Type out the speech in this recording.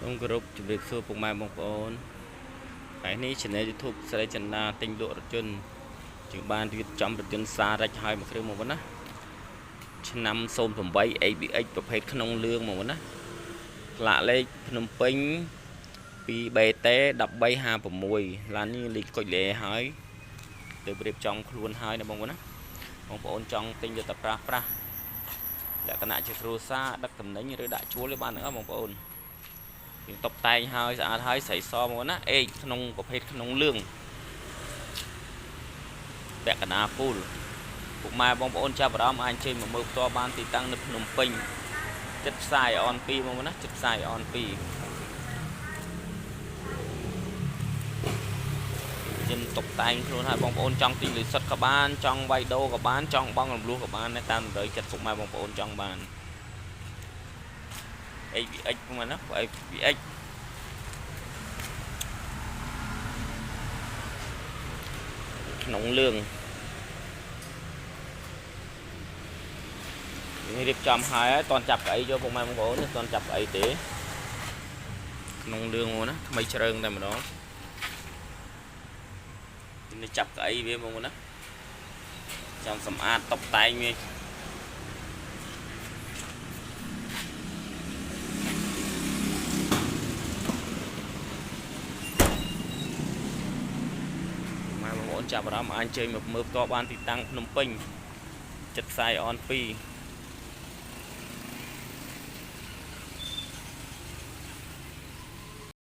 សូមគោរពជម្រាបសួរពុកម៉ែបងប្អូនថ្ងៃនេះ Channel YouTube ស្រីចន្ទនាទិញលក់រថយន្តជាបានរៀបចំរថយន្តសារ៉េចហើយមួយគ្រឿងមកណាឆ្នាំ08 ABX ប្រភេទក្នុងលឿងមកណាផ្លាកលេខភ្នំពេញ 2BT 1356ឡាននេះលេខកុចលេហើយទើបរៀបចំខ្លួនហើយណាបងប្អូនណាបងប្អូនចង់ទិញយកទៅប្រាស់លក្ខណៈជាគ្រួសារដឹកតំណែងឬដាក់ជួលទេបានហ្នឹងបងប្អូនយើងតុបតែងហើយស្អាតហើយស្រីសមកណាអេក្នុងប្រភេទក្នុងលឿងពាក់កណ្ដាលពូលពុកម៉ែបងប្អូនចាប់អារម្មណ៍អាចជិះមកមើលផ្ទាល់បានទីតាំងនៅភ្នំពេញចិត្តផ្សាយអន2មកណាចិត្តផ្សាយអន2យើងតុបតែងខ្លួនហើយបងប្អូនចង់ទិញលិសុតក៏បានចង់វាយដូរក៏បានចង់បង់រំលោះក៏បានតាមតម្រូវចិត្តពុកម៉ែបងប្អូនចង់បាន ABX មកណា ABX ក្នុងលឿងនេះរៀបចំហើយតន់ចាប់កៅអីយកពុកម៉ែបងប្អូនតន់ចាប់កៅអីទេក្នុងលឿងមកណាថ្មីជ្រើងតែម្ដងនេះចាប់កៅអីវាមកណាចង់សម្អាតតុបតែងវាចាប់អារម្មណ៍អាចជើញមកមើលផ្ទាល់បានទីតាំងភ្នំពេញចិត្តផ្សាយអន2